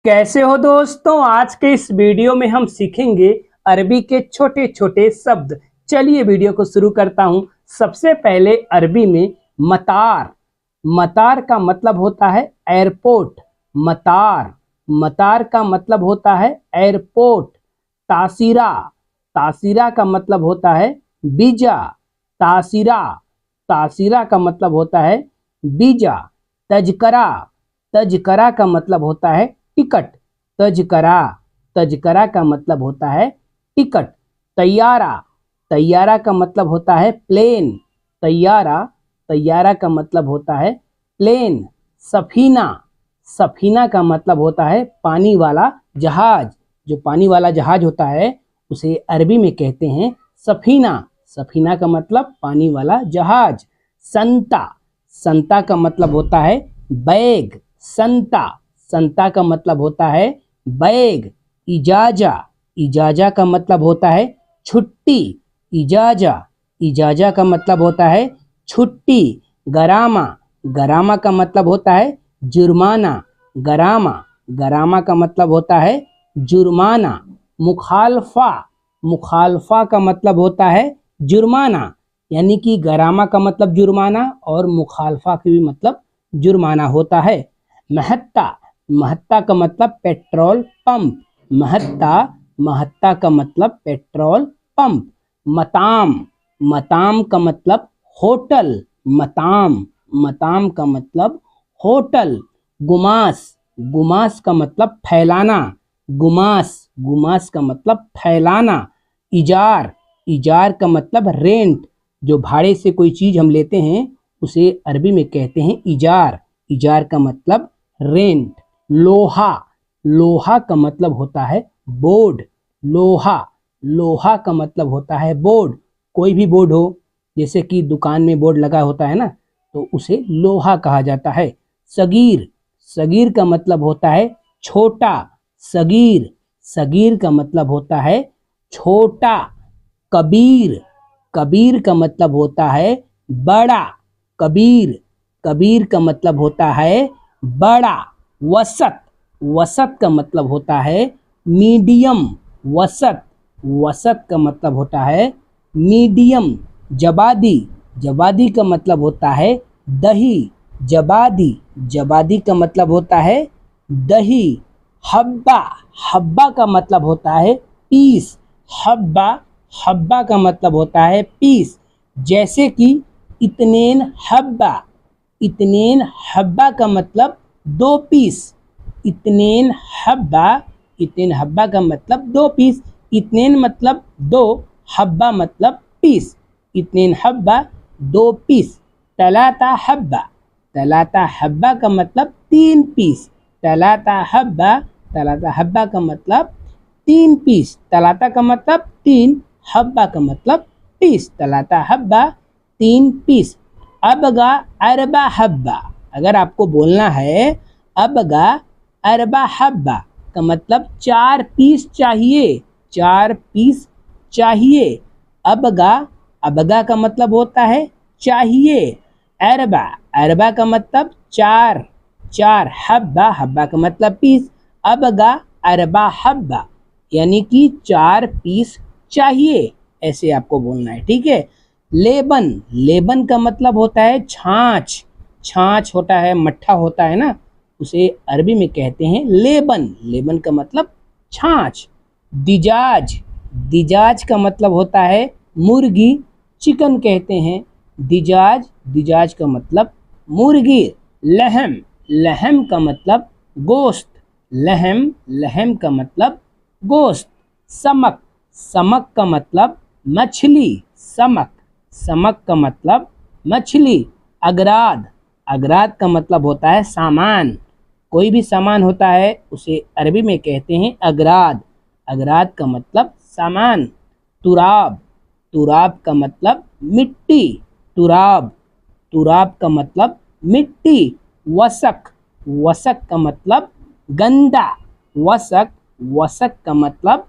कैसे हो दोस्तों। आज के इस वीडियो में हम सीखेंगे अरबी के छोटे छोटे शब्द। चलिए वीडियो को शुरू करता हूं। सबसे पहले अरबी में मतार। मतार का मतलब होता है एयरपोर्ट। मतार मतार का मतलब होता है एयरपोर्ट। तासीरा तासीरा का मतलब होता है बीजा। तासीरा तासीरा का मतलब होता है बीजा। तजकरा तजकरा का मतलब होता है टिकट। तजकरा तजकरा का मतलब होता है टिकट। तैयारा तैयारा का मतलब होता है प्लेन। तैयारा तैयारा का मतलब होता है प्लेन। सफीना सफीना का मतलब होता है पानी वाला जहाज। जो पानी वाला जहाज होता है उसे अरबी में कहते हैं सफीना। सफीना का मतलब पानी वाला जहाज। संता संता का मतलब होता है बैग। संता संता का मतलब होता है बैग। इजाजा इजाजा का मतलब होता है छुट्टी। इजाजा इजाजा का मतलब होता है छुट्टी। गरामा गरामा का मतलब होता है जुर्माना। गरामा गरामा का मतलब होता है जुर्माना। मुखालफा मुखालफा का मतलब होता है जुर्माना। यानी कि गरामा का मतलब जुर्माना और मुखालफा का भी मतलब जुर्माना होता है। महत्ता महत्ता का मतलब पेट्रोल पंप। महत्ता महत्ता का मतलब पेट्रोल पंप। मताम मताम का मतलब होटल। मताम मताम का मतलब होटल। गुमास गुमास का मतलब फैलाना। गुमास गुमास का मतलब फैलाना। इजार इजार का मतलब रेंट। जो भाड़े से कोई चीज हम लेते हैं उसे अरबी में कहते हैं इजार। इजार का मतलब रेंट। लोहा लोहा का मतलब होता है बोर्ड। लोहा लोहा का मतलब होता है बोर्ड। कोई भी बोर्ड हो, जैसे कि दुकान में बोर्ड लगा होता है ना, तो उसे लोहा कहा जाता है। सगीर सगीर का मतलब होता है छोटा। सगीर सगीर का मतलब होता है छोटा। कबीर कबीर का मतलब होता है बड़ा। कबीर कबीर का मतलब होता है बड़ा। वसत वसत का मतलब होता है मीडियम। वसत वसत का मतलब होता है मीडियम। जबादी जबादी का मतलब होता है दही। जबादी जबादी का मतलब होता है दही। हब्बा हब्बा का मतलब होता है पीस। हब्बा हब्बा का मतलब होता है पीस। जैसे कि इतनेन हब्बा। इतनेन हब्बा का मतलब 2 पीस। इतनेन हब्बा इतनेन हब्बा का मतलब 2 पीस। इतनेन मतलब 2, हब्बा मतलब पीस। इतनेन हब्बा 2 पीस। तलाता हब्बा तलाता हब्बा का मतलब 3 पीस। तलाता हब्बा का मतलब 3 पीस। तलाता का मतलब 3, हब्बा का मतलब पीस। तलाता हब्बा 3 पीस। अबगा अरबा हब्बा। अगर आपको बोलना है अबगा अरबा हब्बा का मतलब 4 पीस चाहिए। 4 पीस चाहिए। अबगा अबगा का मतलब होता है चाहिए। अरबा अरबा का मतलब 4। 4 हब्बा हब्बा का मतलब पीस। अबगा अरबा हब्बा यानी कि 4 पीस चाहिए, ऐसे आपको बोलना है। ठीक है। लेबन लेबन का मतलब होता है छाछ। छाछ होता है, मट्ठा होता है ना, उसे अरबी में कहते हैं लेबन। लेबन का मतलब छाछ। दिजाज दिजाज का मतलब होता है मुर्गी। चिकन कहते हैं दिजाज। दिजाज का मतलब मुर्गी। लहम लहम का मतलब गोश्त। लहम लहम का मतलब गोश्त। समक समक का मतलब मछली। समक समक का मतलब मछली। अगराद अगराद का मतलब होता है सामान। कोई भी सामान होता है उसे अरबी में कहते हैं अगराद। अगराद का मतलब सामान। तुराब तुराब का मतलब मिट्टी। तुराब तुराब का मतलब मिट्टी। वसक वसक का मतलब गंदा। वसक वसक का मतलब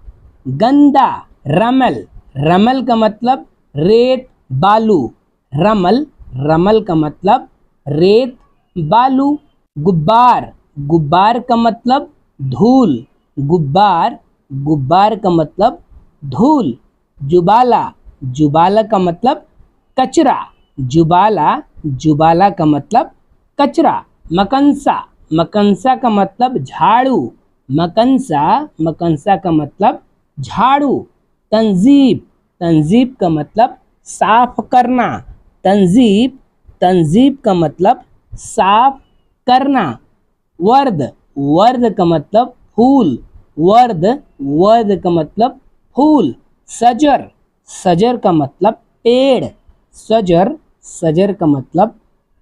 गंदा। रमल रमल का मतलब रेत बालू। रमल रमल का मतलब रेत बालू। गुब्बार गुब्बार का मतलब धूल। गुब्बार, गुब्बार का मतलब धूल। जुबाला, जुबाला का मतलब कचरा। जुबाला, जुबाला का मतलब कचरा। मकनसा, मकनसा का मतलब झाड़ू। मकनसा, मकनसा का मतलब झाड़ू। तंजीब, तंजीब का मतलब साफ करना। तंजीब, तंजीब का मतलब साफ करना। वर्द, वर्द का मतलब फूल। वर्द, वर्द का मतलब फूल। सजर, सजर का मतलब पेड़। सजर, सजर का मतलब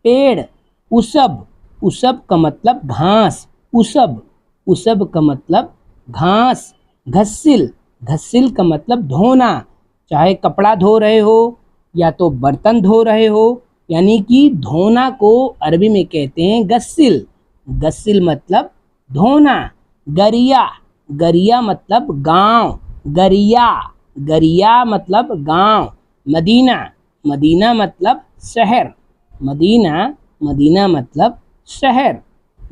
पेड़। उसब, उसब का मतलब घास। उसब, उसब का मतलब घास। घस्सिल, घस्सिल का मतलब धोना। चाहे कपड़ा धो रहे हो या तो बर्तन धो रहे हो, यानी कि धोना को अरबी में कहते हैं गस्सिल। गस्सिल मतलब धोना। गरिया, गरिया मतलब गांव। गरिया, गरिया मतलब गांव। मदीना, मदीना मतलब शहर। मदीना, मदीना मतलब शहर।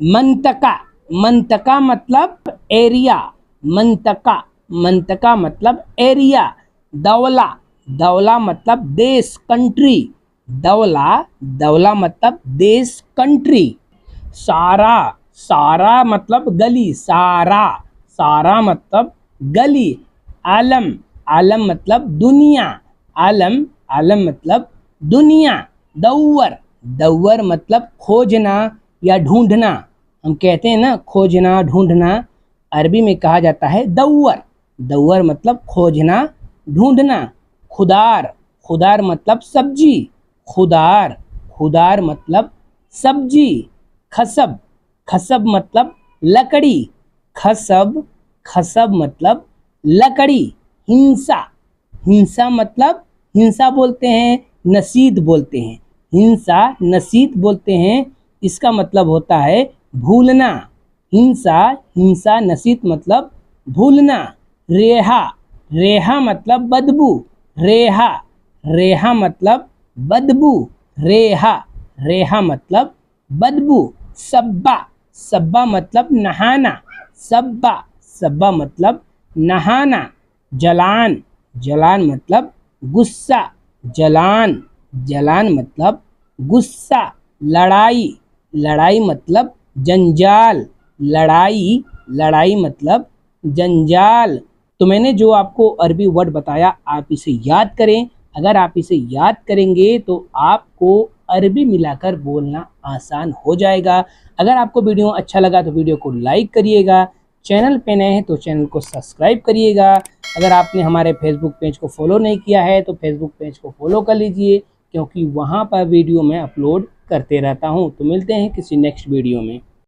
मंतका, मंतका मतलब एरिया। मंतका, मंतका मतलब एरिया। दौला, दौला मतलब देश, कंट्री। दौला, दौला मतलब देश, कंट्री। सारा, सारा मतलब गली। सारा, सारा मतलब गली। आलम, आलम मतलब दुनिया। आलम, आलम मतलब दुनिया। दौवर, दौवर मतलब खोजना या ढूंढना। हम कहते हैं ना खोजना ढूंढना, अरबी में कहा जाता है दौवर। दौवर मतलब खोजना ढूंढना। खुदार, खुदार मतलब सब्जी। खुदार, खुदार मतलब सब्जी। खसब, खसब मतलब लकड़ी। खसब, खसब मतलब लकड़ी। हिंसा, हिंसा मतलब हिंसा बोलते हैं, नसीद बोलते हैं। हिंसा, नसीद बोलते हैं, इसका मतलब होता है भूलना। हिंसा, हिंसा, नसीद मतलब भूलना। रेहा, रेहा मतलब बदबू। रेहा, रेहा मतलब बदबू। रेहा, रेहा मतलब बदबू। सब्बा, सब्बा मतलब नहाना। सब्बा, सब्बा मतलब नहाना। जलान, जलान मतलब गुस्सा। जलान, जलान मतलब गुस्सा। लड़ाई, लड़ाई मतलब जंजाल। लड़ाई, लड़ाई मतलब जंजाल। तो मैंने जो आपको अरबी वर्ड बताया, आप इसे याद करें। अगर आप इसे याद करेंगे तो आपको अरबी मिलाकर बोलना आसान हो जाएगा। अगर आपको वीडियो अच्छा लगा तो वीडियो को लाइक करिएगा। चैनल पे नए हैं तो चैनल को सब्सक्राइब करिएगा। अगर आपने हमारे फेसबुक पेज को फॉलो नहीं किया है तो फेसबुक पेज को फॉलो कर लीजिए, क्योंकि वहाँ पर वीडियो मैं अपलोड करते रहता हूँ। तो मिलते हैं किसी नेक्स्ट वीडियो में।